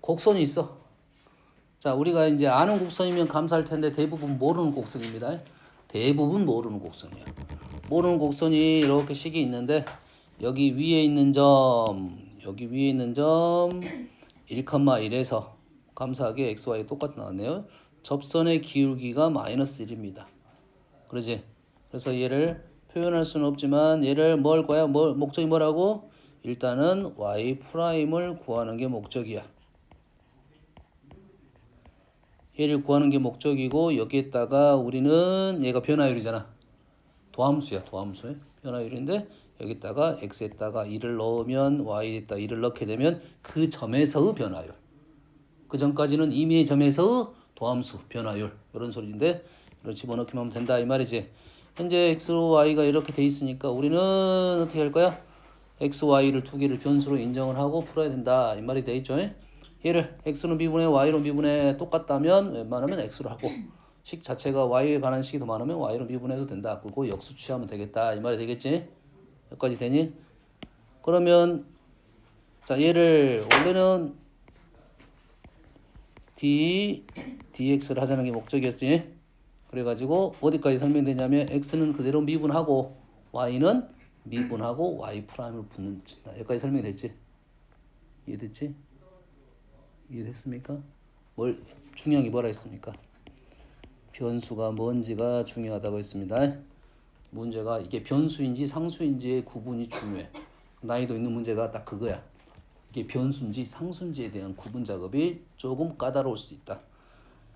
곡선이 있어. 자, 우리가 이제 아는 곡선이면 감사할 텐데 대부분 모르는 곡선입니다. 대부분 모르는 곡선이에요. 모르는 곡선이 이렇게 식이 있는데 여기 위에 있는 점, 1,1에서 감사하게 xy 똑같이 나왔네요. 접선의 기울기가 마이너스 1입니다. 그러지? 그래서 얘를 표현할 수는 없지만 얘를 뭘 거야? 목적이 뭐라고? 일단은 y 프라임을 구하는 게 목적이야. 얘를 구하는 게 목적이고 여기에다가 우리는 얘가 변화율이잖아. 도함수야, 도함수에 변화율인데 여기다가 x에다가 2를 넣으면 y에다 2를 넣게 되면 그 점에서의 변화율. 그 전까지는 임의의 점에서의 도함수, 변화율 이런 소리인데 이걸 집어넣기만 하면 된다 이 말이지. 현재 x, y가 이렇게 돼 있으니까 우리는 어떻게 할 거야? x, y를 두 개를 변수로 인정을 하고 풀어야 된다 이 말이 돼 있죠. 얘를 x로 미분해 y로 미분해 똑같다면 웬만하면 x로 하고 식 자체가 y에 관한 식이 더 많으면 y로 미분해도 된다. 그리고 역수 취하면 되겠다 이 말이 되겠지. 여기까지 되니? 그러면 자 얘를 원래는 dx를 하자는 게 목적이었지. 그래가지고 어디까지 설명되냐면 x는 그대로 미분하고 y는 미분하고 y 프라임을 붙는 짓다. 여기까지 설명됐지? 이해됐지? 이해됐습니까? 뭘 중요한 게 뭐라 했습니까? 변수가 뭔지가 중요하다고 했습니다. 문제가 이게 변수인지 상수인지의 구분이 중요해. 난이도 있는 문제가 딱 그거야. 이게 변수인지 상수인지에 대한 구분 작업이 조금 까다로울 수 있다.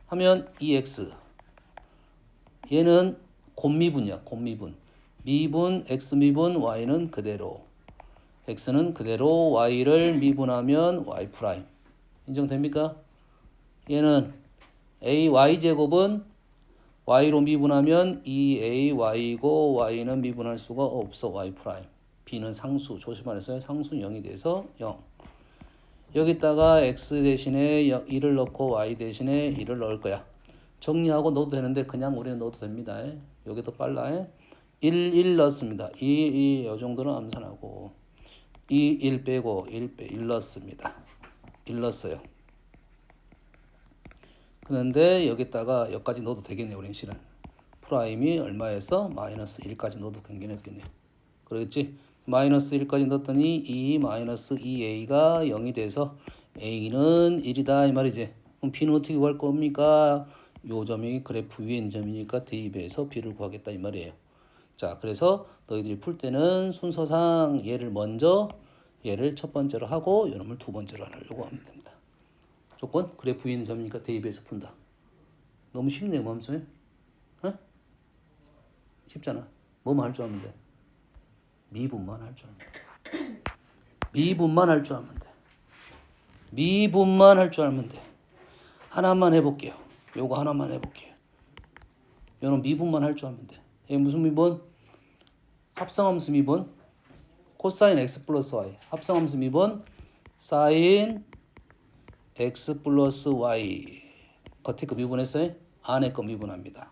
하면 이 x 얘는 곱미분이야. 곱미분. 미분 x 미분 y는 그대로. x는 그대로 y를 미분하면 y 프라임. 인정됩니까? 얘는 ay 제곱은 y로 미분하면 2ay고 y는 미분할 수가 없어. y 프라임. b는 상수. 조심하세요. 상수는 0이 돼서 0. 여기다가 x 대신에 1을 넣고 y 대신에 1을 넣을 거야. 정리하고 넣어도 되는데 그냥 우리는 넣어도 됩니다. 여기 더 빨라. 1 넣습니다. 2 이 정도는 암산하고 1 빼고 1 넣습니다. 1 넣었어요. 그런데 여기다가 여기까지 넣어도 되겠네. 우리는 실은 프라임이 얼마에서 마이너스 1까지 넣어도 괜찮겠네. 그렇지? 마이너스 1까지 넣었더니 2 마이너스 2a가 0이 돼서 a는 1이다 이 말이지. 그럼 b는 어떻게 구할 겁니까? 요 점이 그래프 위에 있는 점이니까 대입해서 b를 구하겠다 이 말이에요. 자, 그래서 너희들이 풀 때는 순서상 얘를 첫 번째로 하고 이놈을 두 번째로 하려고 하면 됩니다. 조건 그래프 위에 있는 점이니까 대입해서 푼다. 너무 쉽네요, 멈춰요? 어? 쉽잖아. 뭐만 할 줄 알면 돼. 미분만 할 줄 알면 돼. 미분만 할 줄 알면 돼. 미분만 할 줄 알면 돼. 하나만 해볼게요. 요거 하나만 해볼게요. 요는 미분만 할 줄 알면 돼. 얘 무슨 미분? 합성함수 미분. 코사인 x 플러스 y. 합성함수 미분. 사인 x 플러스 y. 겉에 거 미분했어요? 안에 거 미분합니다.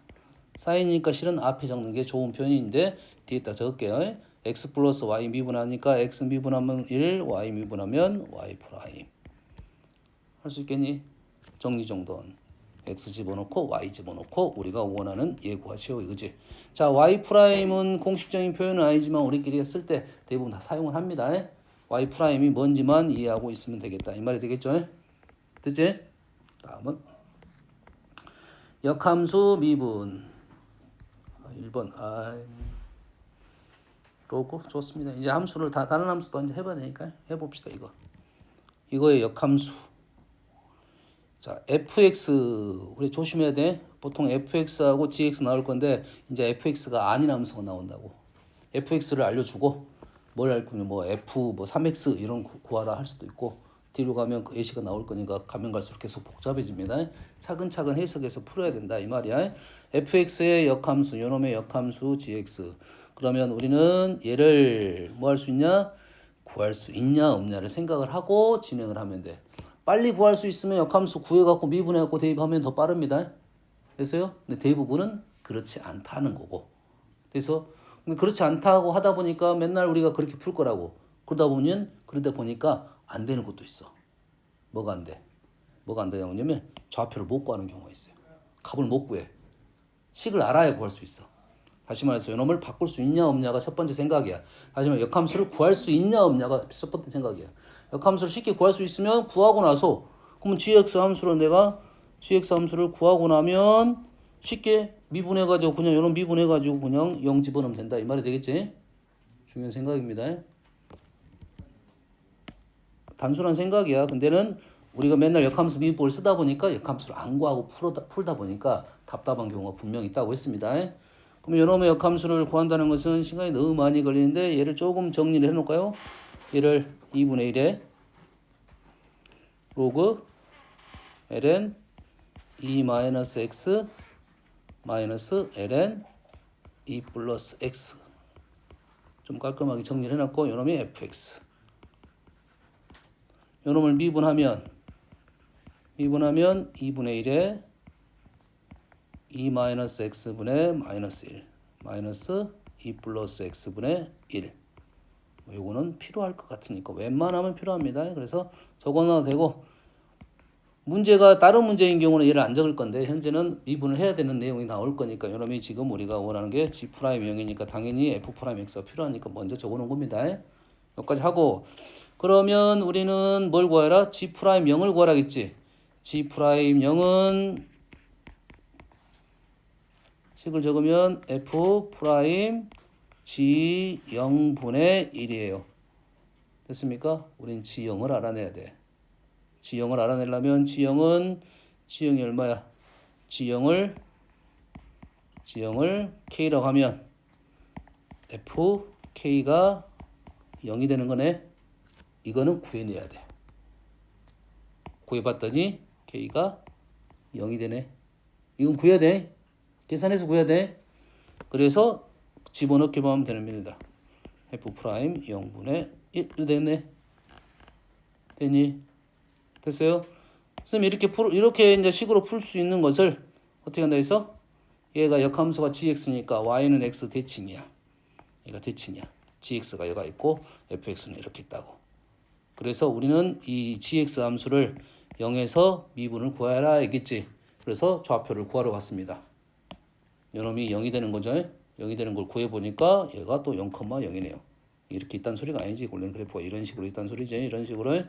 사인이니까 실은 앞에 적는 게 좋은 편인데 뒤에다 적을게요. x 플러스 y 미분하니까 x 미분하면 1, y 미분하면 y 프라임. 할 수 있겠니? 정리정돈. x 집어넣고 y 집어넣고 우리가 원하는 얘 구하시오 이거지. 자, y 프라임은 공식적인 표현은 아니지만 우리끼리 쓸 때 대부분 다 사용을 합니다. y 프라임이 뭔지만 이해하고 있으면 되겠다 이 말이 되겠죠? 됐지? 다음은 역함수 미분. 1번 로고 좋습니다. 이제 함수를 다른 함수도 이제 해봐야 되니까 해봅시다. 이거의 역함수. 자, fx 우리 조심해야 돼. 보통 fx하고 gx 나올 건데 이제 fx가 아닌 함수가 나온다고. fx를 알려주고 뭘 알 거면 뭐 f 뭐 3x 이런 구하라 할 수도 있고 뒤로 가면 그 예시가 나올 거니까 가면 갈수록 계속 복잡해집니다. 차근차근 해석해서 풀어야 된다 이 말이야. fx의 역함수, 요놈의 역함수 gx. 그러면 우리는 얘를 뭐 할 수 있냐? 구할 수 있냐 없냐를 생각을 하고 진행을 하면 돼. 빨리 구할 수 있으면 역함수 구해갖고 미분해갖고 대입하면 더 빠릅니다. 됐어요? 근데 대부분은 그렇지 않다는 거고. 그래서 그렇지 않다고 하다 보니까 맨날 우리가 그렇게 풀 거라고. 그러다 보니까 안 되는 것도 있어. 뭐가 안 돼? 뭐가 안 되냐면 좌표를 못 구하는 경우가 있어요. 값을 못 구해. 식을 알아야 구할 수 있어. 다시 말해서 요놈을 바꿀 수 있냐 없냐가 첫 번째 생각이야. 다시 말해 역함수를 구할 수 있냐 없냐가 첫 번째 생각이야. 역함수를 쉽게 구할 수 있으면 구하고 나서 그러면 gx 함수를 내가 gx 함수를 구하고 나면 쉽게 미분해가지고 그냥 요놈 미분해가지고 그냥 0 집어넣으면 된다 이 말이 되겠지? 중요한 생각입니다. 단순한 생각이야. 근데는 우리가 맨날 역함수 미분법을 쓰다 보니까 역함수를 안 구하고 풀다 보니까 답답한 경우가 분명히 있다고 했습니다. 그럼 요놈의 역함수를 구한다는 것은 시간이 너무 많이 걸리는데 얘를 조금 정리를 해놓을까요? 얘를 2분의 1에 로그 ln 2-x 마이너스 ln 2 플러스 x 좀 깔끔하게 정리를 해놨고 요놈이 fx 요놈을 미분하면 2분의 1에 2-x분의 마이너스 1 마이너스 2 플러스 x분의 1 요거는 필요할 것 같으니까 웬만하면 필요합니다. 그래서 적어놔도 되고 문제가 다른 문제인 경우는 얘를 안 적을 건데 현재는 미분을 해야 되는 내용이 나올 거니까 요놈이 지금 우리가 원하는 게 G'0이니까 당연히 F'X가 필요하니까 먼저 적어놓은 겁니다. 여기까지 하고 그러면 우리는 뭘 구하라? G'0을 구하라겠지. G'0은 식을 적으면 F' G0분의 1이에요. 됐습니까? 우린 G0을 알아내야 돼. G0을 알아내려면 G0이 얼마야? G0을 K라고 하면 F K가 0이 되는 거네. 이거는 구해내야 돼. 구해봤더니 K가 0이 되네. 이건 구해야 돼. 계산해서 구해야 돼. 그래서 집어넣기만 하면 되는 겁니다. F' 0분의 1 됐네. 됐니? 됐어요? 선생님 이렇게 이제 식으로 풀 수 있는 것을 어떻게 한다 해서 얘가 역함수가 gx니까 y는 x 대칭이야. 얘가 대칭이야. gx가 얘가 있고 fx는 이렇게 있다고. 그래서 우리는 이 gx 함수를 0에서 미분을 구하라 했겠지. 그래서 좌표를 구하러 갔습니다. 요놈이 0이 되는 거죠. 0이 되는 걸 구해보니까 얘가 또 0,0이네요. 이렇게 있다는 소리가 아니지. 골든 그래프가 이런 식으로 있다는 소리지. 이런 식으로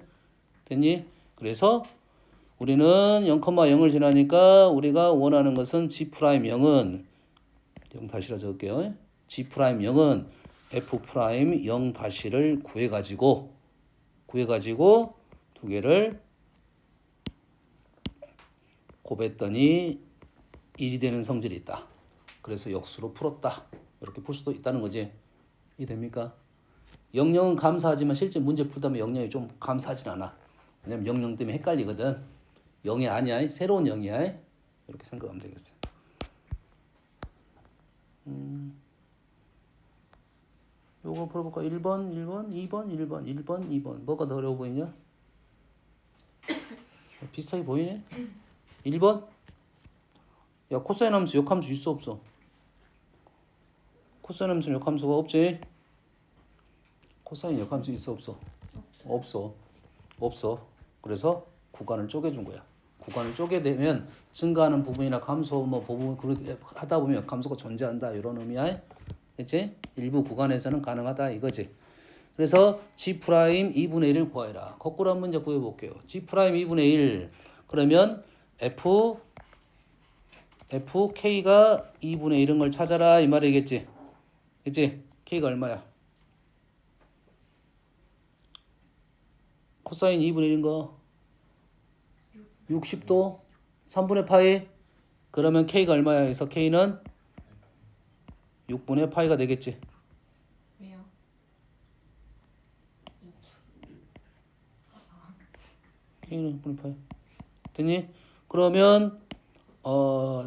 됐니? 그래서 우리는 0,0을 지나니까 우리가 원하는 것은 G'0은 0 다시라 적을게요. G'0은 F' 0 다시를 구해가지고 두 개를 곱했더니 1이 되는 성질이 있다. 그래서 역수로 풀었다. 이렇게 풀 수도 있다는 거지. 이 됩니까? 0,0은 감사하지만 실제 문제 풀다면 0,0이 좀 감사하진 않아. 왜냐면 0,0 때문에 헷갈리거든. 0이 아니야. 새로운 0이야. 이렇게 생각하면 되겠어요. 요거 풀어볼까? 1번, 2번. 뭐가 더 어려워 보이냐? 비슷하게 보이네? 1번? 야, 코사인 함수 역함수 있어 없어? 코사인 함수는 역함수가 없지? 코사인 역함수 있어 없어? 없어. 그래서 구간을 쪼개준 거야. 구간을 쪼개되면 증가하는 부분이나 감소 부분 하다 보면 역함수가 존재한다 이런 의미야. 됐지? 일부 구간에서는 가능하다 이거지. 그래서 G' 2분의 1을 구하라. 거꾸로 한 문제 구해볼게요. G' 2분의 1 그러면 K가 2분의 1인 걸 찾아라 이 말이겠지. 그치? K가 얼마야? 코사인 2분의 1인 거 60도 3분의 파이 그러면 K가 얼마야? 그래서 K는 6분의 파이가 되겠지. 왜요? K는 6분의 파이 됐니? 그러면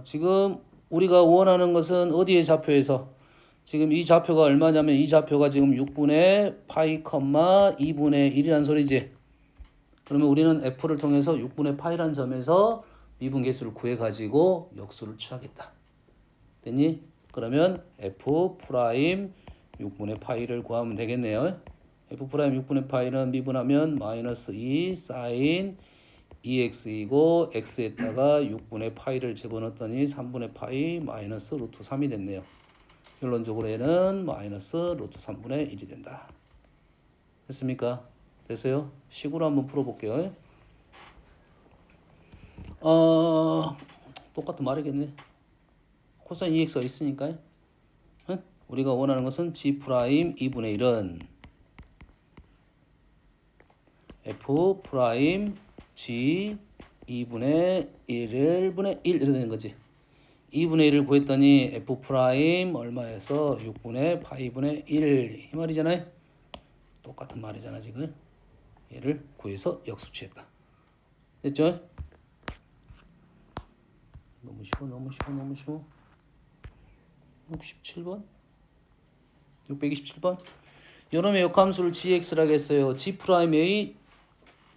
지금 우리가 원하는 것은 어디의 좌표에서 지금 이 좌표가 얼마냐면 이 좌표가 지금 6분의 파이, 2분의 1이라는 소리지. 그러면 우리는 F를 통해서 6분의 파이라는 점에서 미분계수를 구해가지고 역수를 취하겠다. 됐니? 그러면 F' 6분의 파이를 구하면 되겠네요. F' 6분의 파이는 미분하면 마이너스 2 사인 2x이고 x에다가 6분의 파이를 집어넣었더니 3분의 파이 마이너스 루트 3이 됐네요. 결론적으로 얘는 마이너스 루트 3분의 1이 된다. 됐습니까? 됐어요? 식으로 한번 풀어볼게요. 똑같은 말이겠네. 코사인 2x가 있으니까 우리가 원하는 것은 g 프라임 2분의 1은 f 프라임 g 2분의 1분의 1 이렇게 되는 거지. 2분의 1을 구했더니 f 프라임 얼마에서 6분의 파이분의 1 이 말이잖아요. 똑같은 말이잖아 지금. 얘를 구해서 역수 취했다. 됐죠? 너무 쉬워. 67번? 627번? 여름의 역함수를 gx라고 했어요. g 프라임 a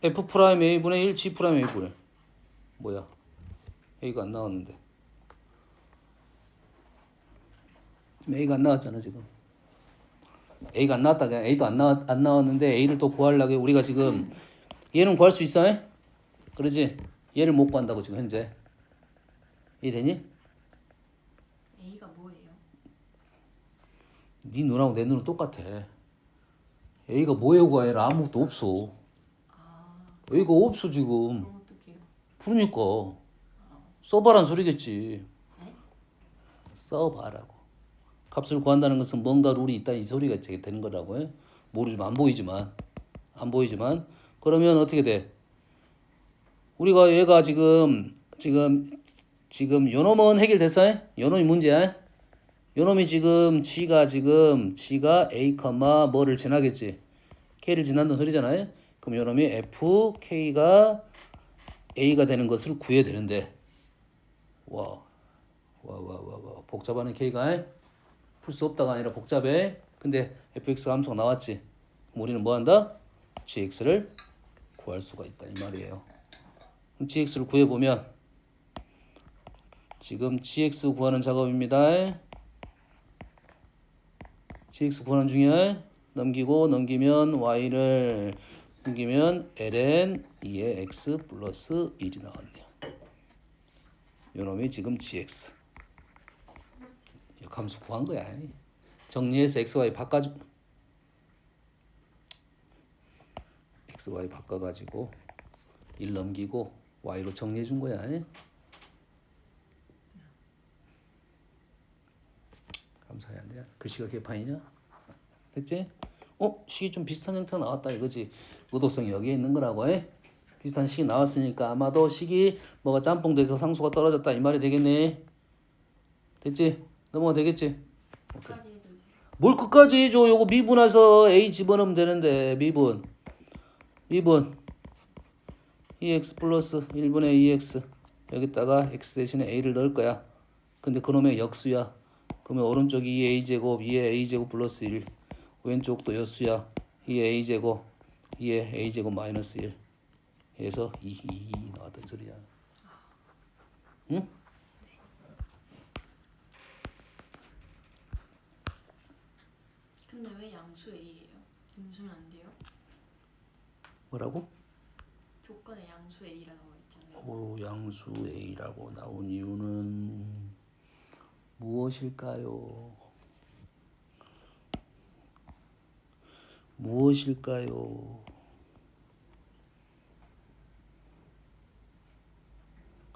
f 프라임 a분의 1 g 프라임 a분의 뭐야? a가 안 나왔는데. 지금 a가 안 나왔잖아 지금. a가 안 나왔다. 그냥 a도 안 나왔는데 a를 또 구하려고 우리가 지금 얘는 구할 수 있어? 그러지? 얘를 못 구한다고 지금 현재. 이해되니? A가 뭐예요? 네 눈하고 내 눈은 똑같아. A가 뭐예요가 아니라 아무것도 없어. A가 없어 지금. 그럼 어떡해요? 그러니까 써봐란 소리겠지. 네? 써봐라고. 값을 구한다는 것은 뭔가 룰이 있다 이 소리가 되는 거라고. 모르지만 안 보이지만 그러면 어떻게 돼? 우리가 얘가 지금 요놈은 해결됐어? 요놈이 문제야? 요놈이 지금 G가 A, 뭐를 지나겠지? K를 지난다는 소리잖아요. 그럼 요놈이 F, K가 A가 되는 것을 구해야 되는데 와 복잡하네 K가 풀 수 없다가 아니라 복잡해. 근데 fx 함수가 나왔지. 그럼 우리는 뭐 한다? gx를 구할 수가 있다 이 말이에요. 그럼 gx를 구해보면 지금 gx 구하는 작업입니다. gx 구하는 중이야. 넘기면 y를 넘기면 ln 2의 x 플러스 1이 나왔네요. 요놈이 지금 gx 역함수 구한 거야. 정리해서 xy 바꿔가지고 xy 바꿔가지고 1 넘기고 y로 정리해 준 거야. 감사해야 돼. 글씨가 개판이냐? 됐지? 식이 좀 비슷한 형태가 나왔다 이거지. 의도성이 여기에 있는 거라고 해. 비슷한 식이 나왔으니까 아마도 식이 뭐가 짬뽕돼서 상수가 떨어졌다 이 말이 되겠네. 됐지? 넘어가 되겠지? 끝까지 해도 돼요? 뭘 끝까지 해줘. 요거 미분해서 a 집어넣으면 되는데 미분 2x 플러스 1분의 2x 여기다가 x 대신에 a를 넣을 거야. 근데 그놈의 역수야. 그러면 오른쪽이 2a제곱 2의 a제곱 플러스 1 왼쪽도 역수야. 2의 a제곱 2의 a제곱 마이너스 1 해서 2 나왔던 소리야. 응? 근데 왜 양수 A예요? 음수는 안 돼요? 뭐라고? 조건에 양수 A라고 했잖아요. 양수 a라고 나온 이유는 무엇일까요?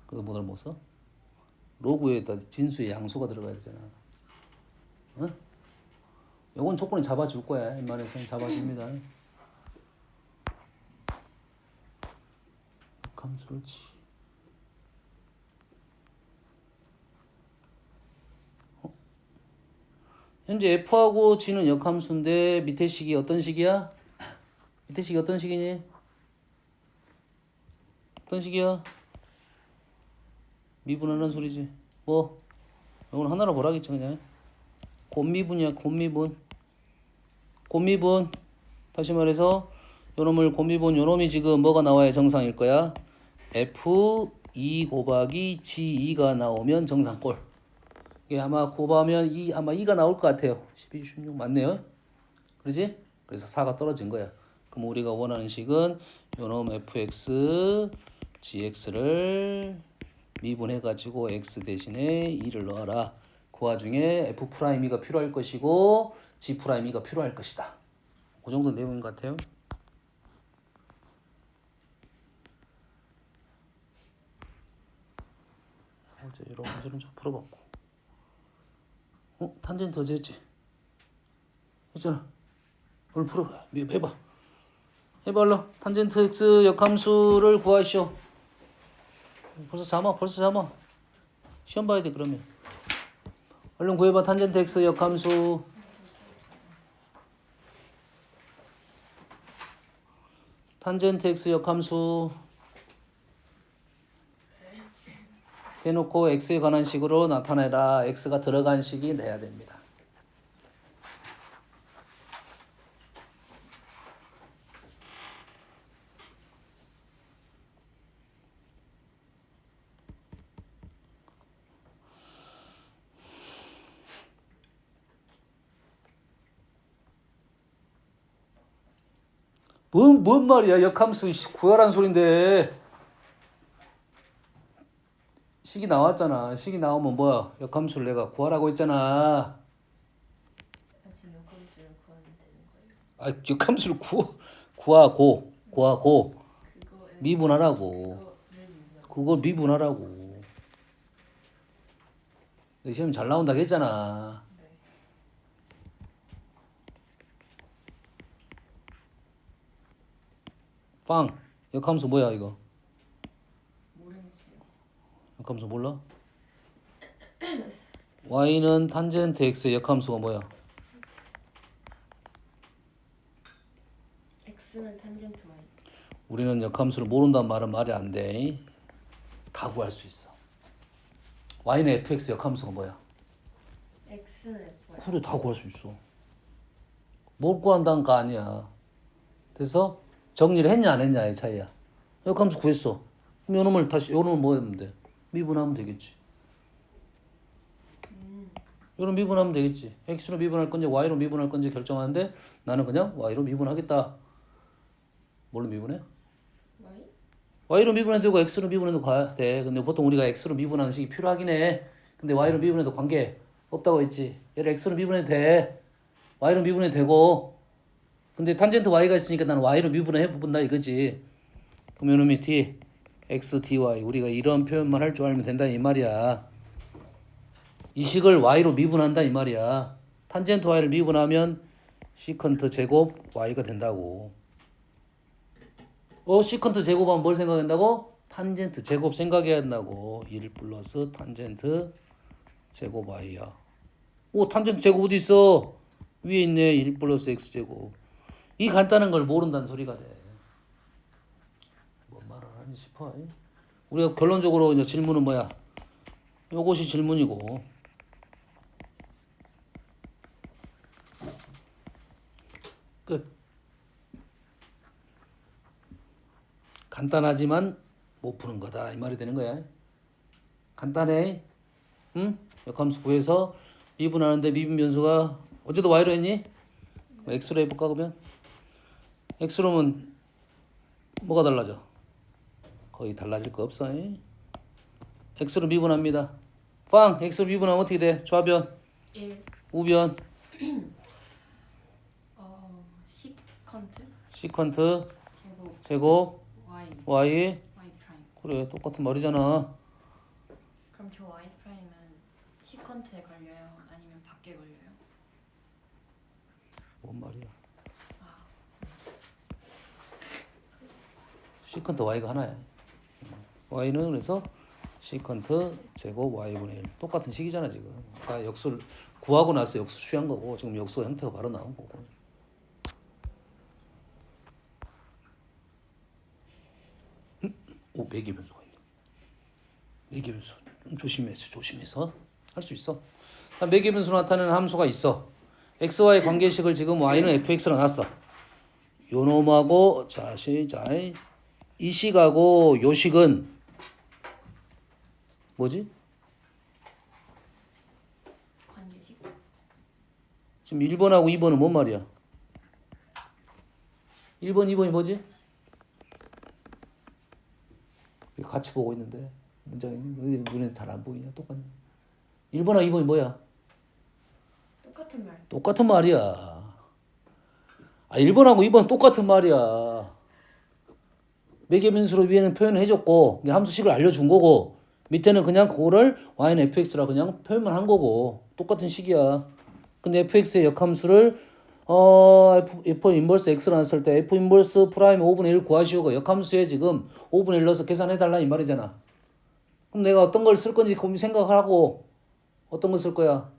그거 뭐를 못 써? 로그에다 진수의 양수가 들어가야 되잖아. 어? 요건 조건이 잡아줄 거야. 웬만해서는 잡아줍니다. 함수를 현재 f하고 g는 역함수인데 밑에 식이 어떤 식이야? 밑에 식이 어떤 식이니? 어떤 식이야? 미분하는 소리지. 뭐? 이건 하나로 보라겠지 그냥. 곱미분이야. 곱미분. 다시 말해서 요놈을 곱미분 요놈이 지금 뭐가 나와야 정상일 거야? f2 곱하기 g2가 나오면 정상꼴. 이게 아마 곱하면 아마 2가 나올 것 같아요. 12, 16 맞네요. 그러지? 그래서 4가 떨어진 거야. 그럼 우리가 원하는 식은 요놈 fx gx를 미분해가지고 x 대신에 2를 넣어라. 그 와중에 f'E가 필요할 것이고 g'E가 필요할 것이다. 그 정도 내용인 것 같아요. 어제 이런 문제는 좀 풀어봤고. 탄젠트 어제 했지? 했잖아. 오늘 풀어봐. 해봐. 해봐 얼른. 탄젠트 x 역함수를 구하시오. 벌써 잠아. 시험 봐야 돼 그러면. 얼른 구해봐. 탄젠트 x 역함수. 탄젠트 x 역함수. 해놓고 x에 관한 식으로 나타내라. x가 들어간 식이 돼야 됩니다. 뭔 말이야? 역함수 구하라는 소린데. 식이 나왔잖아. 식이 나오면 뭐야? 역함수를 내가 구하라고 했잖아. 지금 역함수를 구하면 되는 거예요? 아, 역함수를 구하고 그거에 미분하라고. 그거를 미분하고. 그걸 미분하라고. 시험 잘 나온다고 했잖아. 네. 빵. 역함수 뭐야 이거? 모르겠어요. 역함수 몰라? y는 탄젠트 x의 역함수가 뭐야? x는 탄젠트 y. 우리는 역함수를 모른다는 말은 말이 안 돼. 다 구할 수 있어. y는 fx 역함수가 뭐야? x는 fy. 그래 다 구할 수 있어. 뭘 구한다는 거 아니야. 그래서 정리를 했냐 안 했냐의 차이야. 역함수 구했어. 그럼 요놈을 다시 요놈을 뭐 하면 돼? 미분하면 되겠지. 요놈 미분하면 되겠지. x로 미분할 건지 y로 미분할 건지 결정하는데 나는 그냥 y로 미분하겠다. 뭘로 미분해? y? y로 미분해도 되고 x로 미분해도 가야 돼. 근데 보통 우리가 x로 미분하는 식이 필요하긴 해. 근데 y로 미분해도 관계 없다고 했지. 얘를 x로 미분해도 돼. y로 미분해도 되고. 근데 탄젠트 y가 있으니까 나는 y로 미분해 본다 이거지. 그럼 요놈이 t x dy 우리가 이런 표현만 할 줄 알면 된다 이 말이야. 이 식을 y로 미분한다 이 말이야. 탄젠트 y를 미분하면 시컨트 제곱 y가 된다고. 시컨트 제곱하면 뭘 생각한다고? 탄젠트 제곱 생각해야 한다고. 1 플러스 탄젠트 제곱 y야. 탄젠트 제곱 어디 있어? 위에 있네. 1 플러스 x 제곱. 이 간단한 걸 모른다는 소리가 돼. 뭔 말을 하니 싶어. 우리가 결론적으로 이제 질문은 뭐야? 요것이 질문이고. 끝. 간단하지만 못 푸는 거다 이 말이 되는 거야. 간단해. 응? 역함수 구해서 미분하는데 미분 변수가 어제도 y로 했니? x로 해볼까 그러면? x로면 뭐가 달라져? 거의 달라질 거 없어. x로 미분합니다. x로 미분하면 어떻게 돼? 좌변, 1 우변, 시컨트 시컨트 제곱 제곱 y y. y 프라임. 그래 똑같은 말이잖아. 그럼 저 y 프라임은 시컨트에 걸려요? 아니면 밖에 걸려요? 뭔 말이야? 시컨트 y가 하나야. y는 그래서 시컨트 제곱 y분의 1 똑같은 식이잖아 지금. 아까 역수를 구하고 나서 역수 취한 거고 지금 역수 형태가 바로 나온 거고. 매개 변수가 있네. 매개 변수 조심해서 할 수 있어. 매개 변수 나타내는 함수가 있어. x와의 관계식을 지금 y는 fx로 놨어. 요 놈하고 자 시작. 이 식하고 요 식은 뭐지? 관계식? 지금 1번하고 2번은 뭔 말이야? 1번, 2번이 뭐지? 같이 보고 있는데 문장이 눈에 잘 안 보이냐? 똑같네. 1번하고 2번이 뭐야? 똑같은 말. 똑같은 말이야. 아, 1번하고 2번 똑같은 말이야. 매개변수로 위에는 표현을 해줬고 함수식을 알려준 거고 밑에는 그냥 그거를 y는 fx라 그냥 표현만 한 거고 똑같은 식이야. 근데 fx의 역함수를 f 인버스 x로 놨을 때 f 인버스 프라임 5분의 1 구하시오가 역함수에 지금 5분의 1 넣어서 계산해달라 이 말이잖아. 그럼 내가 어떤 걸 쓸 건지 고민 생각을 하고 어떤 걸 쓸 거야?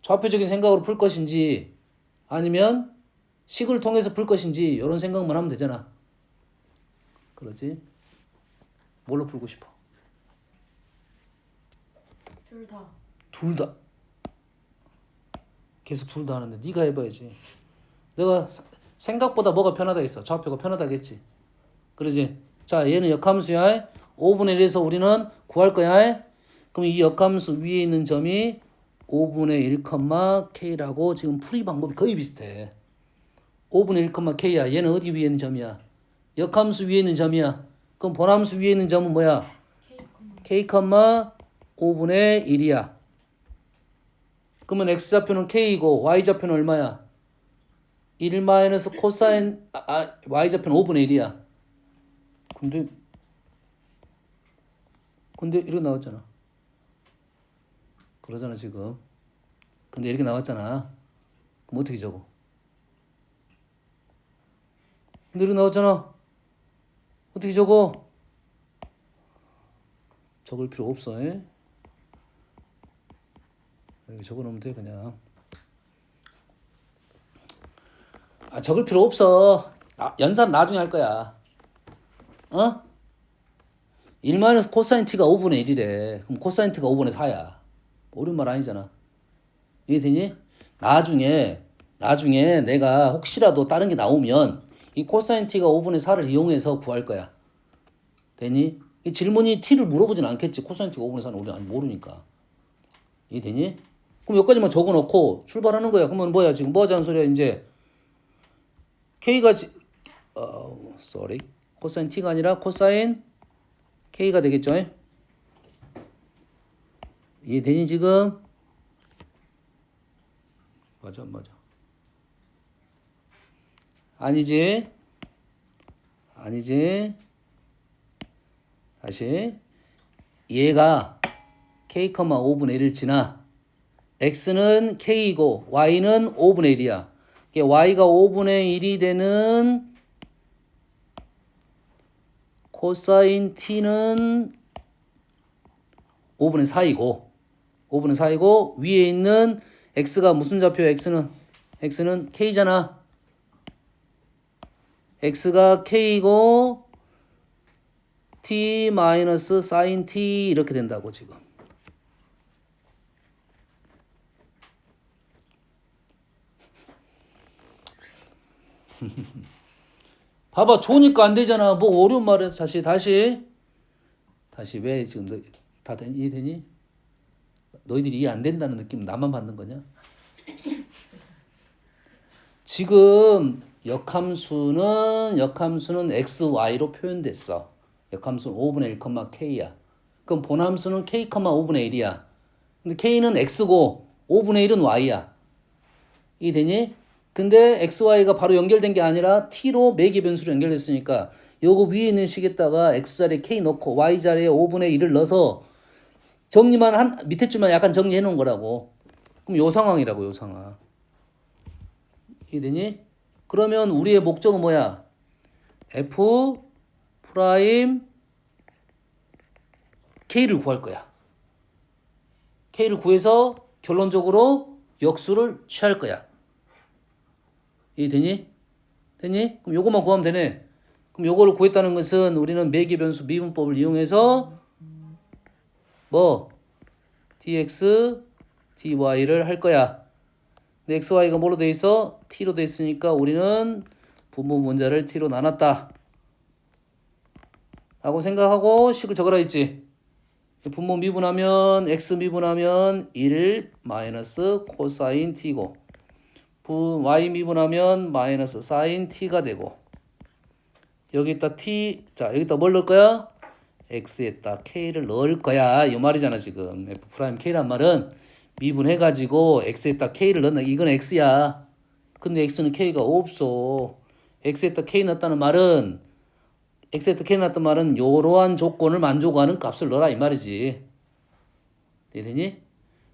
좌표적인 생각으로 풀 것인지 아니면 식을 통해서 풀 것인지 이런 생각만 하면 되잖아. 그러지? 뭘로 풀고 싶어? 둘 다. 둘 다. 계속 둘 다 하는데 네가 해봐야지. 내가 생각보다 뭐가 편하다 했어? 좌표가 편하다겠지. 그러지? 자, 얘는 역함수야. 5분의 1에서 우리는 구할 거야. 그럼 이 역함수 위에 있는 점이 5분의 1, k라고 지금 풀이 방법이 거의 비슷해. 5분의 1, k야. 얘는 어디 위에 있는 점이야? 역함수 위에 있는 점이야. 그럼 본함수 위에 있는 점은 뭐야? k, 5분의 1이야. 그러면 x좌표는 k이고 y좌표는 얼마야? 1 마이너스 코사인 y좌표는 5분의 1이야. 근데 이렇게 나왔잖아. 그러잖아 지금. 근데 이렇게 나왔잖아. 그럼 어떻게 적어? 근데 이렇게 나왔잖아. 어떻게 적어? 적을 필요 없어. 에? 이렇게 적어놓으면 돼 그냥. 아 적을 필요 없어. 연산 나중에 할 거야. 어? 1 마이너스 코사인 t가 5분의 1이래. 그럼 코사인 t가 5분의 4야. 어려운 말 아니잖아. 이해되니? 나중에 내가 혹시라도 다른 게 나오면 이 코사인 t가 5분의 4를 이용해서 구할 거야. 되니? 이 질문이 t를 물어보진 않겠지. 코사인 t가 5분의 4는 우리 모르니까. 이해되니? 그럼 여기까지만 적어놓고 출발하는 거야. 그러면 뭐야? 지금 뭐 하자는 소리야 이제. k가 코사인 t가 아니라 코사인 k가 되겠죠? 이해되니 지금? 맞아. 아니지? 다시. 얘가 k, 5분의 1을 지나 x는 k이고 y는 5분의 1이야. y가 5분의 1이 되는 코사인 t는 5분의 4이고 위에 있는 x가 무슨 좌표야? x는 k잖아. x가 k이고 t 마이너스 사인 t 이렇게 된다고 지금. 봐봐 좋으니까 안 되잖아. 뭐 어려운 말을 다시 왜 지금 다 이해되니? 너희들이 이해 안 된다는 느낌 나만 받는 거냐? 지금 역함수는 x, y로 표현됐어. 역함수는 5분의 1, k야. 그럼 본함수는 k, 5분의 1이야. 근데 k는 x고 5분의 1은 y야. 이해되니? 근데 x, y가 바로 연결된 게 아니라 t로 매개변수로 연결됐으니까 요거 위에 있는 식에다가 x 자리에 k 넣고 y 자리에 5분의 1을 넣어서 정리만 밑에 줄만 약간 정리해 놓은 거라고. 그럼 요 상황이라고, 요 상황. 이해되니? 그러면 우리의 목적은 뭐야? f 프라임 k를 구할 거야. k를 구해서 결론적으로 역수를 취할 거야. 이해되니? 되니? 그럼 요거만 구하면 되네. 그럼 요거를 구했다는 것은 우리는 매개변수 미분법을 이용해서 dx, dy를 할 거야. 근데 x, y가 뭐로 돼 있어? t로 돼 있으니까 우리는 분모 분자를 t로 나눴다 라고 생각하고 식을 적으라 했지. 분모 미분하면 x 미분하면 1 마이너스 코사인 t고 y 미분하면 마이너스 사인 t가 되고 여기다 t, 자 여기다 뭘 넣을 거야? x에다 k를 넣을 거야 이 말이잖아. 지금 f 프라임 k란 말은 미분해가지고 x에다 k를 넣는다. 이건 x야. 근데 x는 k가 없어. x에다 k 넣었다는 말은 x에다 k 넣었단 말은 이러한 조건을 만족하는 값을 넣어라 이 말이지. 되니?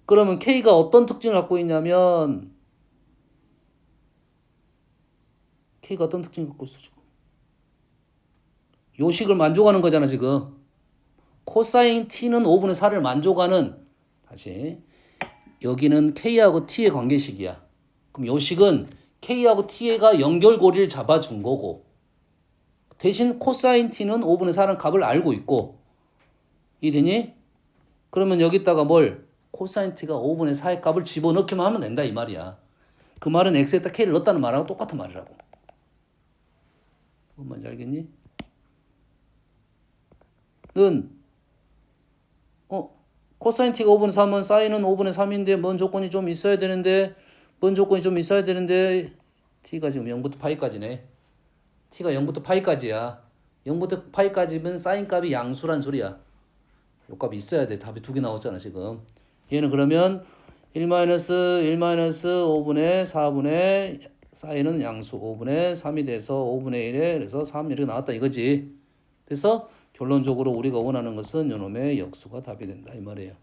그러면 k가 어떤 특징을 갖고 있냐면 k가 어떤 특징을 갖고 있어 지금? 요 식을 만족하는 거잖아 지금. 코사인 t는 5분의 4를 만족하는 다시 여기는 k하고 t의 관계식이야. 그럼 요 식은 k하고 t가 연결고리를 잡아준 거고 대신 코사인 t는 5분의 4라는 값을 알고 있고 이해되니? 그러면 여기다가 뭘 코사인 t가 5분의 4의 값을 집어넣기만 하면 된다 이 말이야. 그 말은 x에다 k를 넣었다는 말하고 똑같은 말이라고. 뭔 말인지 알겠니? 는 코사인 t가 5분의 3은 사인은 5분의 3인데 뭔 조건이 좀 있어야 되는데 t가 지금 0부터 파이까지네. t가 0부터 파이까지야. 0부터 파이까지면 사인 값이 양수란 소리야. 요 값이 있어야 돼. 답이 두 개 나왔잖아 지금. 얘는 그러면 5분의 4분의 사인은 양수 5분의 3이 돼서 5분의 1에 그래서 3 이렇게 나왔다 이거지. 그래서 결론적으로 우리가 원하는 것은 요놈의 역수가 답이 된다 이 말이에요.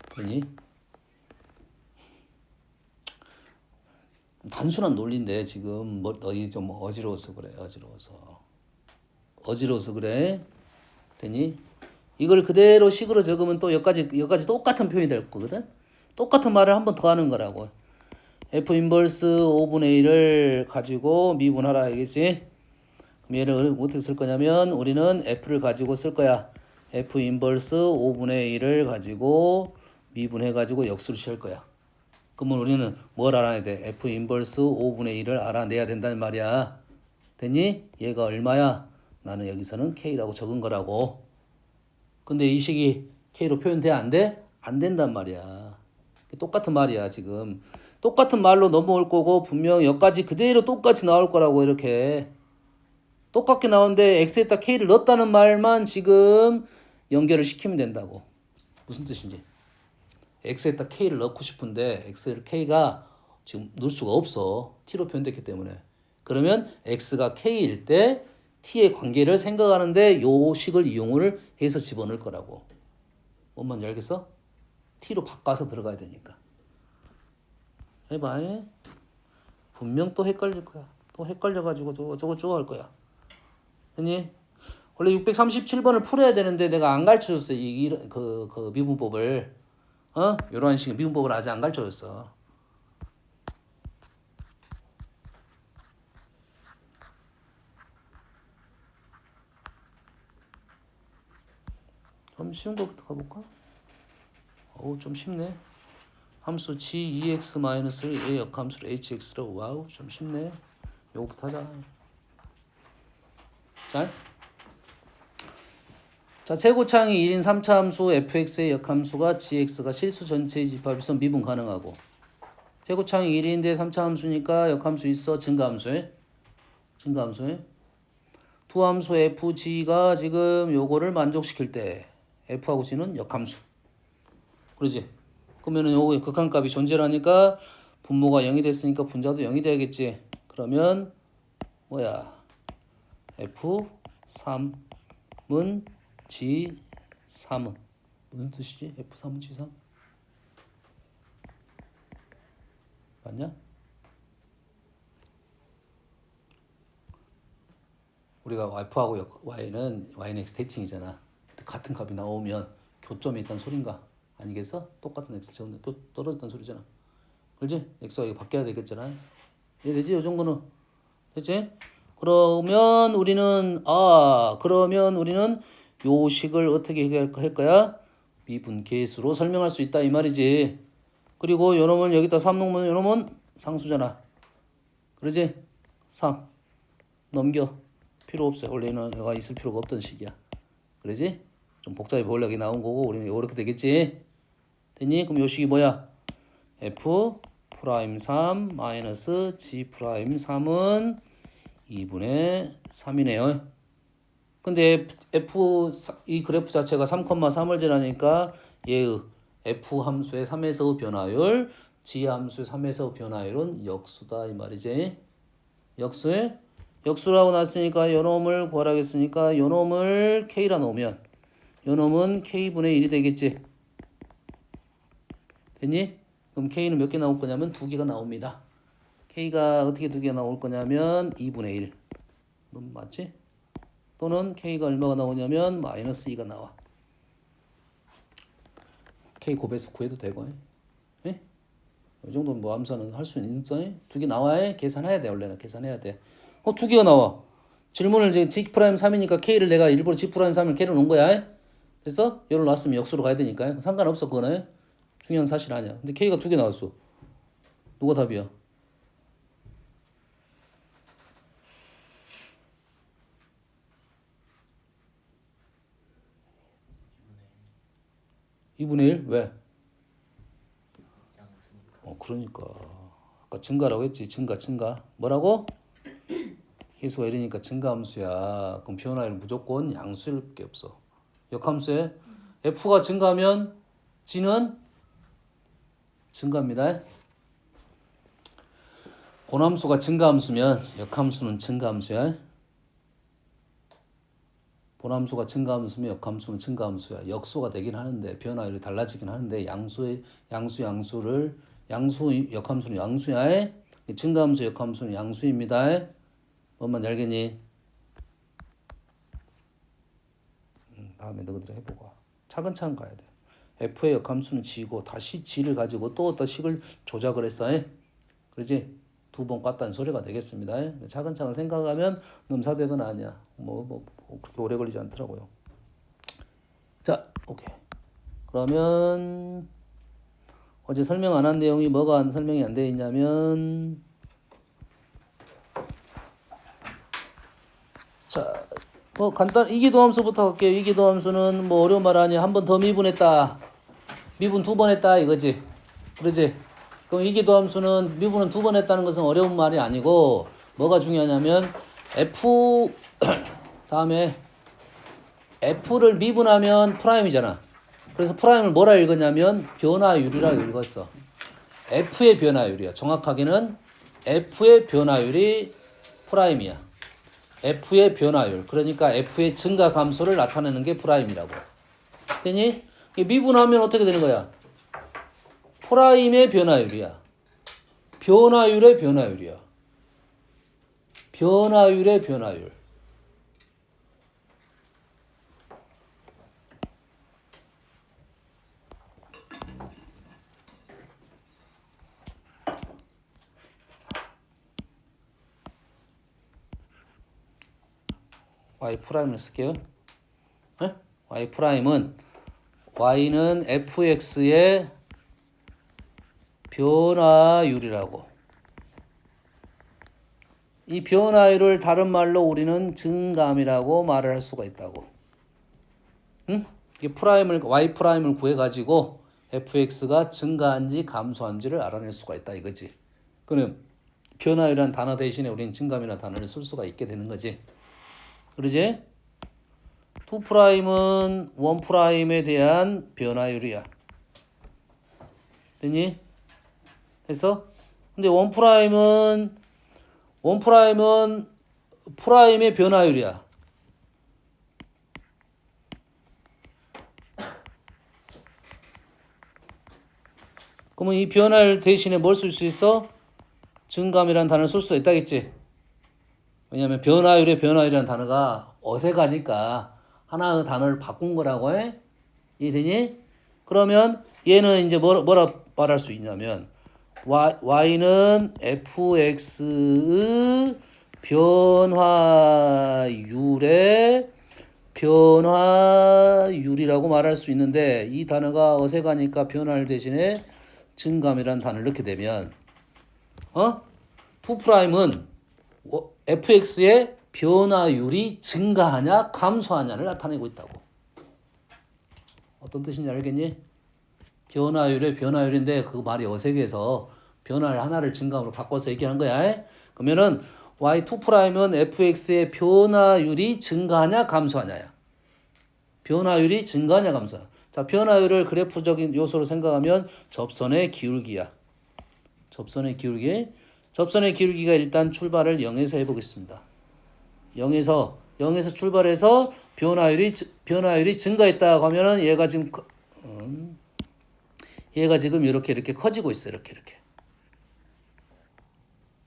그러니 단순한 논리인데 지금 너희 좀 어지러워서 그래. 어지러워서 그래. 되니? 이걸 그대로 식으로 적으면 또 여기까지 똑같은 표현이 될 거거든. 똑같은 말을 한 번 더 하는 거라고. f 인버스 5분의 1을 가지고 미분하라 알겠지? 그럼 얘를 어떻게 쓸 거냐면 우리는 f를 가지고 쓸 거야. f 인버스 5분의 1을 가지고 미분해 가지고 역수를 취할 거야. 그러면 우리는 뭘 알아야 돼? f 인버스 5분의 1을 알아내야 된다는 말이야. 됐니? 얘가 얼마야? 나는 여기서는 k라고 적은 거라고. 근데 이 식이 k로 표현돼 안 돼? 안 된단 말이야. 똑같은 말이야 지금. 똑같은 말로 넘어올 거고 분명 여기까지 그대로 똑같이 나올 거라고 이렇게. 똑같게 나오는데 x에다 k를 넣었다는 말만 지금 연결을 시키면 된다고. 무슨 뜻인지. x에다 k를 넣고 싶은데 k가 지금 넣을 수가 없어. t로 표현됐기 때문에. 그러면 x가 k일 때 t의 관계를 생각하는데 요 식을 이용을 해서 집어넣을 거라고. 뭔 말인지 알겠어? t로 바꿔서 들어가야 되니까. 해봐. 분명 또 헷갈릴 거야. 또 헷갈려가지고 저거 할 거야. 아니 원래 637번을 풀어야 되는데 내가 안 가르쳐줬어. 그 미분법을. 이러한 식의 미분법을 아직 안 가르쳐줬어. 좀 쉬운 거부터 가볼까? 좀 쉽네. 함수 g2x-의 역함수를 hx로. 와우, 좀 쉽네. 요거부터 하자. 자, 최고차항이 1인 3차 함수 fx의 역함수가 gx가 실수 전체의 집합에서 미분 가능하고, 최고차항이 1인데 3차 함수니까 역함수 있어. 증가함수에 두 함수 fg가 지금 요거를 만족시킬 때 f하고 g는 역함수. 그러지? 그러면은 요거 극한값이 존재하니까 분모가 0이 됐으니까 분자도 0이 돼야겠지. 그러면 뭐야? f3은 g3은 무슨 뜻이지? f3은 g3? 맞냐? 우리가 f하고 y는 x 대칭이잖아. 같은 값이 나오면 교점이 있다는 소린가? 아니겠어? 똑같은 x 채우는 떨어졌다는 소리잖아. 그렇지? x와 이거 바뀌어야 되겠잖아. 이해되지? 이 정도는 됐지? 그러면 우리는 요 식을 어떻게 할 거야? 미분계수로 설명할 수 있다 이 말이지. 그리고 요놈은 여기다 3 넣으면 요놈은 상수잖아. 그러지? 3 넘겨. 필요 없어요. 원래는 얘가 있을 필요가 없던 식이야. 그러지? 좀 복잡해 보려고 나온 거고 우리는 이렇게 되겠지? 됐니? 그럼 요 식이 뭐야? f 프라임 3 마이너스 g 프라임 3은 2분의 3이네요. 근데 이 그래프 자체가 3,3을 지나니까 얘의 f 함수의 3에서 변화율, g 함수의 3에서 변화율은 역수다 이 말이지. 역수라고 났으니까 요놈을 구하라고 했으니까 요놈을 k라 놓으면 요놈은 k분의 1이 되겠지. 됐니? 그럼 k는 몇 개 나올 거냐면 2개가 나옵니다. k가 어떻게 2개가 나올 거냐면 2분의 1. 넌 맞지? 또는 k가 얼마가 나오냐면 마이너스 2가 나와. k 곱해서 구해도 되고. 예? 이 정도는 뭐 암산은 할 수 있어. 2개 나와야 계산해야 돼. 원래는 계산해야 돼. 2개가 나와. 질문을 이제 g 프라임 3이니까 k를 내가 일부러 g 프라임 3을 k로 놓은 거야. 그래서 얘를 놨으면 역수로 가야 되니까 상관없어. 그거는 중요한 사실 아니야. 근데 k가 2개 나왔어. 누가 답이야? 2분의 1? 왜? 그러니까 아까 증가라고 했지. 증가 뭐라고? 해수가 1이니까 증가함수야. 그럼 변화율 무조건 양수일 게 없어. 역함수에 f가 증가하면 g는 증가합니다. 본함수가 증가함수면 역함수는 증가함수야. 본함수가 증가함수면 역함수는 증가함수야. 역수가 되긴 하는데 변화율이 달라지긴 하는데 양수 역함수는 양수야. 증가함수 역함수는 양수입니다. 뭔 알겠니? 다음에 너희들 해보고 차근차근 가야 돼. f의 역함수는 g고 다시 g를 가지고 또 어떤 식을 조작을 했어. 그러지? 2번 깠다는 소리가 되겠습니다. 차근차근 생각하면 넘사벽은 아니야. 뭐 그렇게 오래 걸리지 않더라고요. 자, 오케이. 그러면 어제 설명 안 한 내용이 뭐가 설명이 안 되어 있냐면 자, 뭐 간단 이기도함수부터 할게요. 이기도함수는 뭐 어려운 말 아니야. 한 번 더 미분했다. 미분 2번 했다 이거지. 그러지? 그럼 이기도함수는 미분은 2번 했다는 것은 어려운 말이 아니고 뭐가 중요하냐면 f 다음에 f를 미분하면 프라임이잖아. 그래서 프라임을 뭐라 읽었냐면 변화율이라고 읽었어. f의 변화율이야. 정확하게는 f의 변화율이 프라임이야. f의 변화율. 그러니까 f의 증가 감소를 나타내는 게 프라임이라고. 되니? 미분하면 어떻게 되는 거야? 프라임의 변화율이야. 변화율의 변화율이야. 변화율의 변화율. y 프라임을 쓸게요. 네? y 프라임은 y는 fx의 변화율이라고. 이 변화율을 다른 말로 우리는 증감이라고 말을 할 수가 있다고. 응? 이 y 프라임을 구해 가지고 fx가 증가한지 감소한지를 알아낼 수가 있다 이거지. 그럼 변화율이라는 단어 대신에 우리는 증감이라는 단어를 쓸 수가 있게 되는 거지. 그러지? 2 프라임은 1 프라임에 대한 변화율이야. 됐니? 해서 근데 1 프라임은 프라임의 변화율이야. 그러면 이 변화율 대신에 뭘 쓸 수 있어? 증감이라는 단어를 쓸 수 있다겠지. 왜냐하면 변화율이라는 단어가 어색하니까 하나의 단어를 바꾼 거라고 해. 이해되니? 그러면 얘는 이제 뭐라 말할 수 있냐면 y는 fx의 변화율이라고 말할 수 있는데 이 단어가 어색하니까 변화율 대신에 증감이라는 단어를 넣게 되면 2 프라임은 fx의 변화율이 증가하냐 감소하냐를 나타내고 있다고. 어떤 뜻인지 알겠니? 변화율의 변화율인데 그 말이 어색해서 변화를 하나를 증감으로 바꿔서 얘기하는 거야. 그러면은 y2'은 fx의 변화율이 증가하냐 감소하냐야. 변화율이 증가하냐 감소하냐. 자, 변화율을 그래프적인 요소로 생각하면 접선의 기울기야. 접선의 기울기. 접선의 기울기가 일단 출발을 0에서 해보겠습니다. 0에서 출발해서 변화율이 증가했다고 하면은 얘가 지금 이렇게 커지고 있어. 이렇게.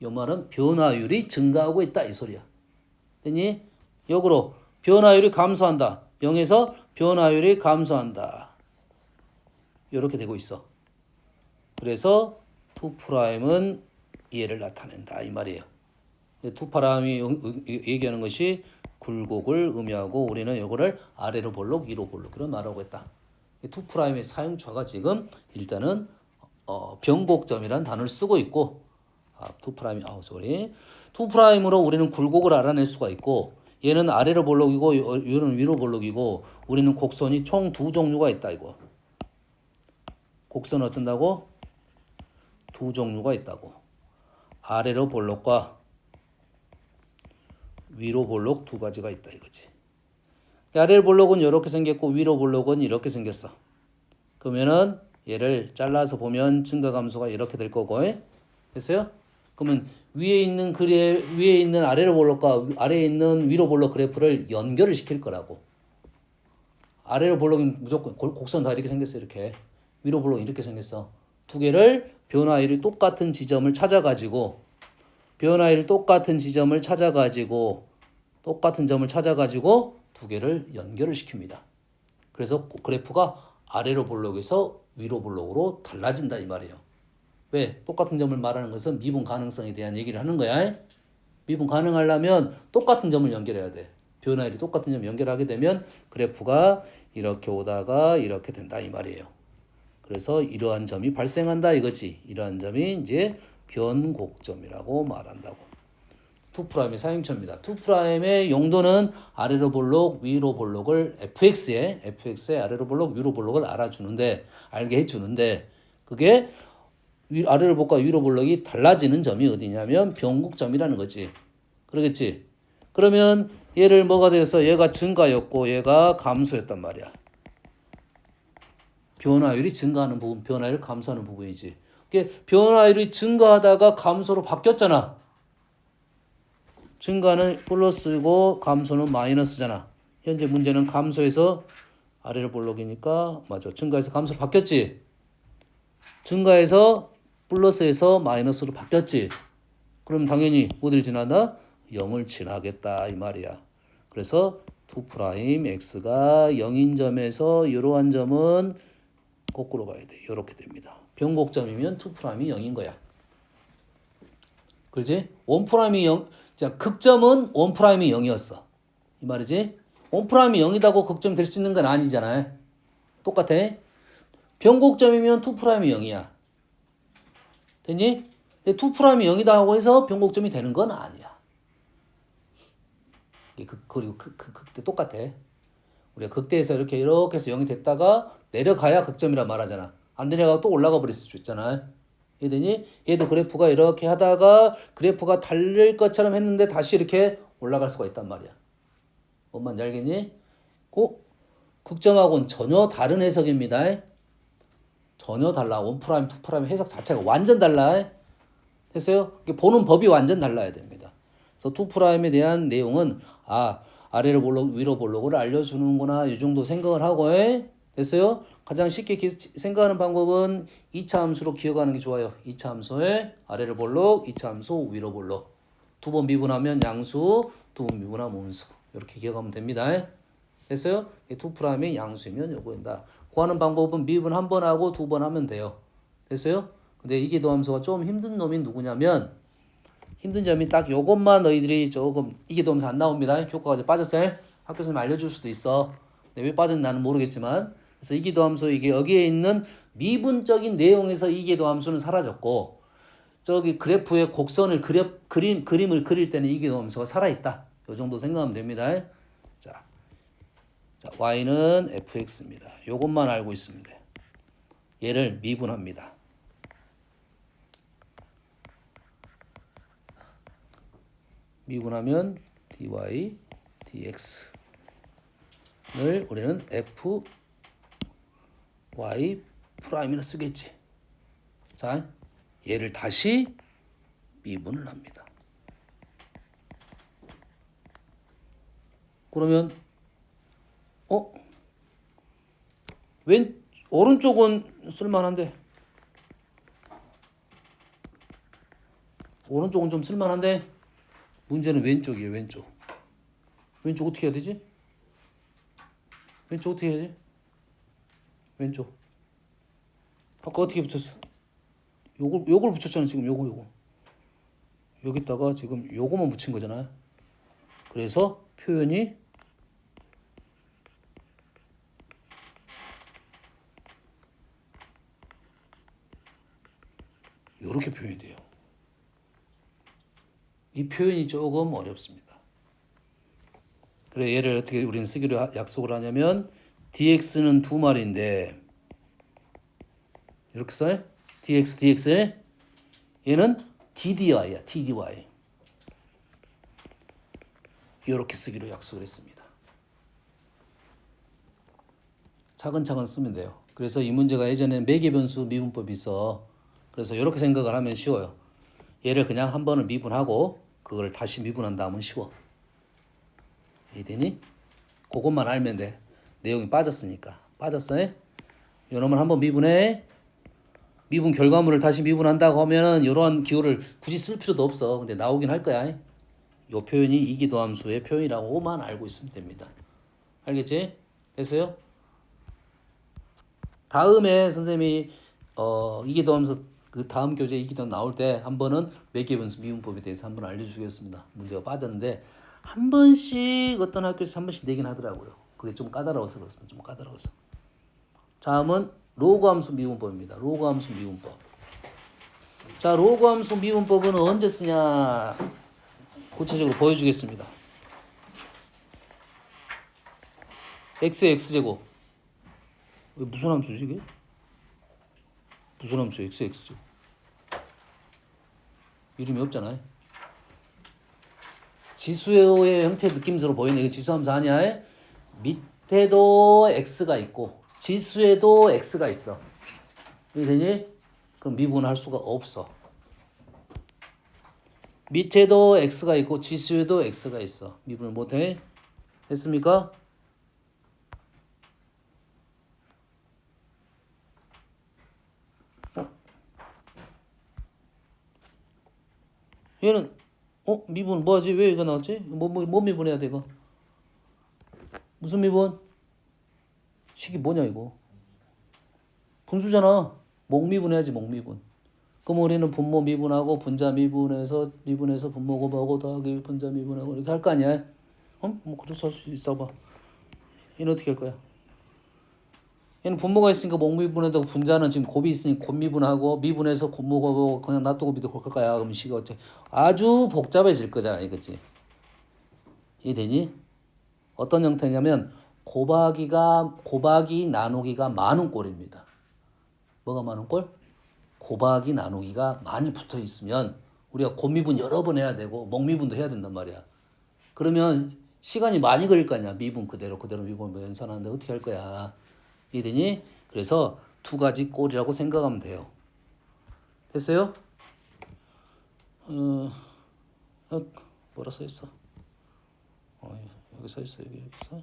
이 말은 변화율이 증가하고 있다 이 소리야. 됐니? 역으로 변화율이 감소한다. 0에서 변화율이 감소한다. 이렇게 되고 있어. 그래서 2'은 얘를 나타낸다 이 말이에요. 2'이 얘기하는 것이 굴곡을 의미하고 우리는 이거를 아래로 볼록 위로 볼록 그런 말하고 있다. 2'의 사용처가 지금 일단은 변곡점이라는 단어를 쓰고 있고 2'으로 우리는 굴곡을 알아낼 수가 있고 얘는 아래로 볼록이고 얘는 위로 볼록이고 우리는 곡선이 총 두 종류가 있다 이거. 곡선 어쩐다고? 두 종류가 있다고. 아래로 볼록과 위로 볼록 두 가지가 있다 이거지. 아래로 볼록은 이렇게 생겼고 위로 볼록은 이렇게 생겼어. 그러면은 얘를 잘라서 보면 증가 감소가 이렇게 될 거고. 됐어요? 그러면 위에 있는 아래로 볼록과 아래에 있는 위로 볼록 그래프를 연결을 시킬 거라고. 아래로 볼록은 무조건 곡선 다 이렇게 생겼어. 이렇게. 위로 볼록은 이렇게 생겼어. 두 개를 변화율이 똑같은 지점을 찾아가지고 두 개를 연결을 시킵니다. 그래서 그래프가 아래로 볼록에서 위로 볼록으로 달라진다 이 말이에요. 왜? 똑같은 점을 말하는 것은 미분 가능성에 대한 얘기를 하는 거야. 미분 가능하려면 똑같은 점을 연결해야 돼. 변화율이 똑같은 점 연결하게 되면 그래프가 이렇게 오다가 이렇게 된다 이 말이에요. 그래서 이러한 점이 발생한다 이거지. 이러한 점이 이제 변곡점이라고 말한다고. 2'의 사용처입니다. 2'의 용도는 아래로 볼록, 위로 볼록을 fx의 아래로 볼록, 위로 볼록을 알게 해주는데 그게 아래로 볼록과 위로 볼록이 달라지는 점이 어디냐면 변곡점이라는 거지. 그러겠지? 그러면 얘를 뭐가 되어서 얘가 증가였고 얘가 감소였단 말이야. 변화율이 증가하는 부분, 변화율이 감소하는 부분이지. 변화율이 증가하다가 감소로 바뀌었잖아. 증가는 플러스고 감소는 마이너스잖아. 현재 문제는 감소해서 아래로 볼록이니까 맞아. 증가해서 감소로 바뀌었지. 증가해서 플러스에서 마이너스로 바뀌었지. 그럼 당연히 어딜 지나다? 0을 지나겠다 이 말이야. 그래서 2' x가 0인 점에서 이러한 점은 거꾸로 가야 돼. 이렇게 됩니다. 변곡점이면 2'이 0인 거야. 그렇지? 1'이 0. 자, 극점은 1'이 0이었어. 이 말이지? 1'이 0이다고 극점이 될 수 있는 건 아니잖아요. 똑같아. 변곡점이면 2'이 0이야. 됐니? 2'이 0이다고 해서 변곡점이 되는 건 아니야. 그리고 극대 똑같아. 우리가 극대에서 이렇게 해서 0이 됐다가 내려가야 극점이라 말하잖아. 안 내려가고 또 올라가 버릴 수 있잖아. 이해되니? 얘도 그래프가 이렇게 하다가 그래프가 달릴 것처럼 했는데 다시 이렇게 올라갈 수가 있단 말이야. 뭔 말인지 알겠니? 극점하고는 전혀 다른 해석입니다. 전혀 달라. 1', 2' 해석 자체가 완전 달라. 됐어요? 보는 법이 완전 달라야 됩니다. 그래서 2'에 대한 내용은 아래로 볼록, 위로 볼록을 알려주는구나. 이 정도 생각을 하고 됐어요? 가장 쉽게 생각하는 방법은 2차 함수로 기억하는 게 좋아요. 2차 함수에 아래로 볼록, 2차 함수 위로 볼록. 두 번 미분하면 양수, 두 번 미분하면 음수. 이렇게 기억하면 됩니다. 됐어요? 2'의 양수이면 요거인다. 구하는 방법은 미분 한 번 하고 두 번 하면 돼요. 됐어요? 근데 이계도함수가 좀 힘든 놈이 누구냐면 힘든 점이 딱 요것만 너희들이 조금 이계도함수 안 나옵니다. 효과가 이제 빠졌어요. 학교 선생님 알려줄 수도 있어. 근데 왜 빠졌는지 나는 모르겠지만 그래서 이계도함수 이게 여기에 있는 미분적인 내용에서 이계도함수는 사라졌고 저기 그래프의 곡선을 그림을 그릴 때는 이계도함수가 살아있다. 요 정도 생각하면 됩니다. 자, y는 fx입니다. 요것만 알고 있으면 돼. 얘를 미분합니다. 미분하면 dy dx를 우리는 f y 프라임이라 쓰겠지. 자, 얘를 다시 미분을 합니다. 그러면 오른쪽은 쓸만한데 오른쪽은 좀 쓸만한데 문제는 왼쪽이에요. 왼쪽 어떻게 해야 되지? 왼쪽 어떻게 해야지? 왼쪽 아까 어떻게 붙였어? 요걸 붙였잖아. 지금 요거 여기다가 지금 요거만 붙인 거잖아요. 그래서 표현이 이렇게 표현이 돼요. 이 표현이 조금 어렵습니다. 그래 얘를 어떻게 우리는 쓰기로 약속을 하냐면 dx는 두 마리인데 이렇게 써요. dx 얘는 ddy야. ddy 이렇게 쓰기로 약속을 했습니다. 차근차근 쓰면 돼요. 그래서 이 문제가 예전에 매개변수 미분법이 있어. 그래서 이렇게 생각을 하면 쉬워요. 얘를 그냥 한 번을 미분하고 그걸 다시 미분한 다음은 쉬워. 이해되니? 그것만 알면 돼. 내용이 빠졌으니까. 빠졌어요? 요놈을 한번 미분해. 미분 결과물을 다시 미분한다고 하면은 이러한 기호를 굳이 쓸 필요도 없어. 근데 나오긴 할 거야. 요 표현이 이기도함수의 표현이라고만 알고 있으면 됩니다. 알겠지? 됐어요? 다음에 선생님이 이기도함수 그 다음 교재 이기도함 나올 때 한 번은 매개변수 미분법에 대해서 한번 알려주겠습니다. 문제가 빠졌는데 한 번씩 어떤 학교에서 한 번씩 내긴 하더라고요. 그게 좀 까다로워서 그렇습니다. 좀 까다로워서. 다음은 로그함수 미분법입니다. 로그함수 미분법. 자, 로그함수 미분법은 언제 쓰냐? 구체적으로 보여주겠습니다. x의 x제곱. 무슨 함수지 이게? 무슨 함수 x의 x제곱? 이름이 없잖아요. 지수의 형태 느낌으로 보이네. 이거 지수함수 아니야? 밑에도 x가 있고 지수에도 x가 있어. 이게 되니? 그럼 미분할 수가 없어. 밑에도 x가 있고 지수에도 x가 있어. 미분을 못해? 됐습니까? 얘는 미분 뭐하지? 왜 이거 나왔지? 뭐 미분해야 돼 이거? 무슨 미분? 식이 뭐냐 이거? 분수잖아. 목미분해야지 목미분. 그럼 우리는 분모 미분하고 분자 미분해서 분모 곱하고 더하기 분자 미분하고 이렇게 할 거 아니야? 뭐 그래서 할 수 있어 봐. 얘는 어떻게 할 거야? 얘는 분모가 있으니까 목미분해도 분자는 지금 곱이 있으니 곱미분하고 미분해서 곱모 곱하고 그냥 놔두고 밑에 곱할 거야. 그럼 식이 어째 아주 복잡해질 거잖아, 이거지? 이해되니? 어떤 형태냐면 곱하기 나누기가 많은 꼴입니다. 뭐가 많은 꼴? 곱하기 나누기가 많이 붙어 있으면 우리가 곱미분 여러 번 해야 되고 목미분도 해야 된단 말이야. 그러면 시간이 많이 걸릴 거 아니야. 미분 그대로 미분 연산하는데 어떻게 할 거야? 이해되니? 그래서 두 가지 꼴이라고 생각하면 돼요. 됐어요? 뭐라 써 있어? 여기 써 있어. 여기서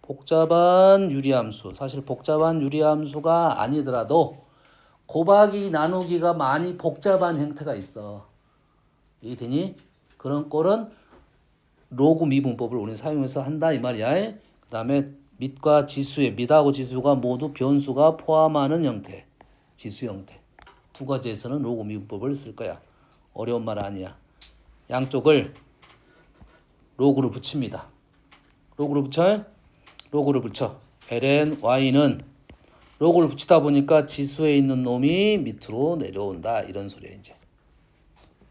복잡한 유리함수. 사실 복잡한 유리함수가 아니더라도 곱하기 나누기가 많이 복잡한 형태가 있어. 이해되니? 그런 꼴은 로그 미분법을 우리는 사용해서 한다 이 말이야. 그 다음에 밑하고 지수가 모두 변수가 포함하는 형태, 지수 형태. 두 가지에서는 로그 미분법을 쓸 거야. 어려운 말 아니야. 양쪽을 로그로 붙입니다. 로그로 붙여. ln y는 로그를 붙이다 보니까 지수에 있는 놈이 밑으로 내려온다. 이런 소리야 이제.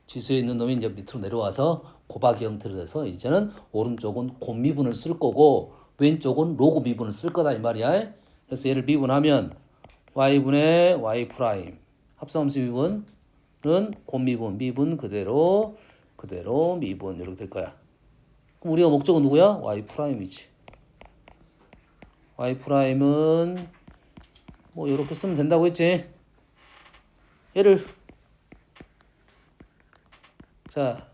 지수에 있는 놈이 이제 밑으로 내려와서 곱하기 형태로 돼서 이제는 오른쪽은 곱미분을 쓸 거고 왼쪽은 로그 미분을 쓸 거다 이 말이야. 그래서 얘를 미분하면 y분의 y 프라임 합성함수 미분은 곱미분 미분 그대로 그대로 미분 이렇게 될 거야. 그럼 우리가 목적은 누구야? y 프라임이지. y 프라임은 뭐 이렇게 쓰면 된다고 했지. 얘를 자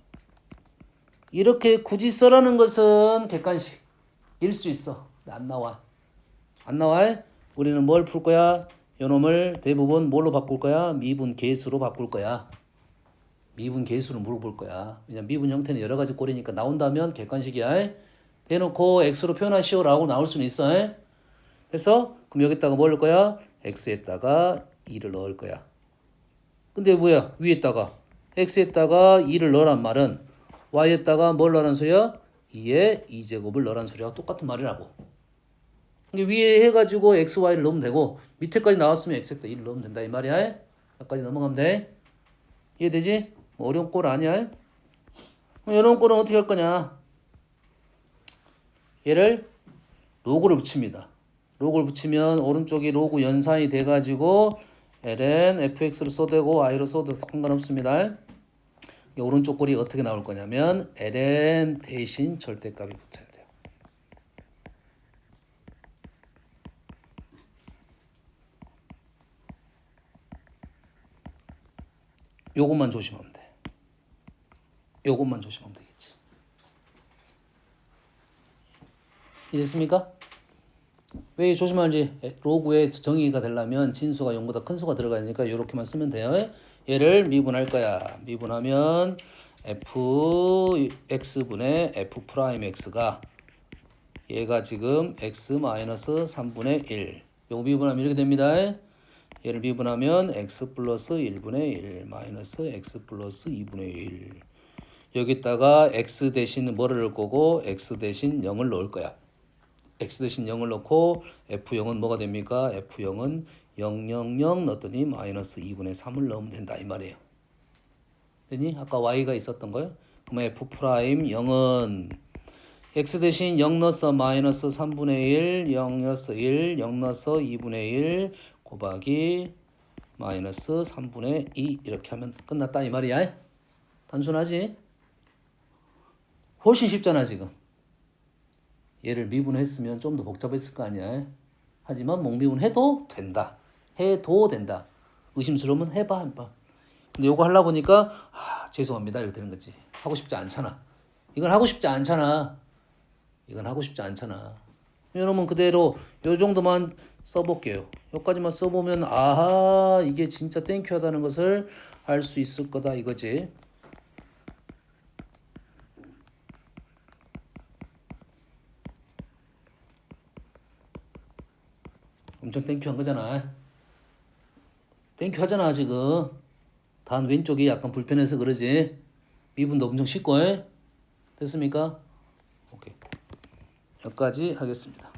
이렇게 굳이 써라는 것은 객관식일 수 있어. 안 나와. 안 나와? 우리는 뭘 풀 거야? 요놈을 대부분 뭘로 바꿀 거야? 미분 계수로 바꿀 거야. 미분 계수를 물어볼 거야. 왜냐면 미분 형태는 여러 가지 꼴이니까 나온다면 객관식이야. 대놓고 x로 표현하시오라고 나올 수는 있어. 그래서 그럼 여기다가 뭘 넣을 거야? x에다가 2를 넣을 거야. 근데 뭐야? 위에다가 x에다가 2를 넣으란 말은 y에다가 뭘 넣으란 소리야? 2에 2제곱을 넣으란 소리하고 똑같은 말이라고. 위에 해가지고 x, y를 넣으면 되고 밑에까지 나왔으면 x에다 2를 넣으면 된다 이 말이야. 여기까지 넘어가면 돼. 이해되지? 뭐 어려운 꼴 아니야. 이런 꼴은 어떻게 할 거냐? 얘를 로그를 붙입니다. 로그를 붙이면 오른쪽이 로그 연산이 돼가지고 ln fx로 써되고 y로 써도 상관없습니다. 오른쪽 꼴이 어떻게 나올 거냐면 ln 대신 절대값이 붙어야 돼요. 요것만 조심하면 돼. 요것만 조심하면 되겠지. 이해됐습니까? 왜 조심하는지 로그의 정의가 되려면 진수가 0보다 큰 수가 들어가야 되니까 이렇게만 쓰면 돼요. 얘를 미분할 거야. 미분하면 fx분의 f 프라임 x가 얘가 지금 x 마이너스 3분의 1 요거 미분하면 이렇게 됩니다. 얘를 미분하면 x 플러스 1분의 1 마이너스 x 플러스 2분의 1 여기다가 x 대신 뭐를 넣을 거고 x 대신 0을 넣을 거야. x 대신 0을 넣고 f0은 뭐가 됩니까? f0은 0, 0, 0 넣었더니 마이너스 2분의 3을 넣으면 된다 이 말이에요. 됐니? 아까 y가 있었던 거예요. 그럼 f 프라임 0은 x 대신 0 넣어서 마이너스 3분의 1, 0 넣어서 1, 0 넣어서 2분의 1 곱하기 마이너스 3분의 2 이렇게 하면 끝났다 이 말이야. 단순하지? 훨씬 쉽잖아 지금. 얘를 미분했으면 좀 더 복잡했을 거 아니야. 하지만 몽미분해도 된다. 해도 된다. 의심스러우면 해봐. 근데 요거 하려고 보니까 죄송합니다 이렇게 되는 거지. 하고 싶지 않잖아. 이건 하고 싶지 않잖아. 여러분 그대로 요 정도만 써볼게요. 여기까지만 써보면 아하 이게 진짜 땡큐하다는 것을 알 수 있을 거다 이거지. 엄청 땡큐한 거잖아. 땡큐하잖아 지금. 단 왼쪽이 약간 불편해서 그러지. 미분도 엄청 쉽고 됐습니까? 오케이. 여기까지 하겠습니다.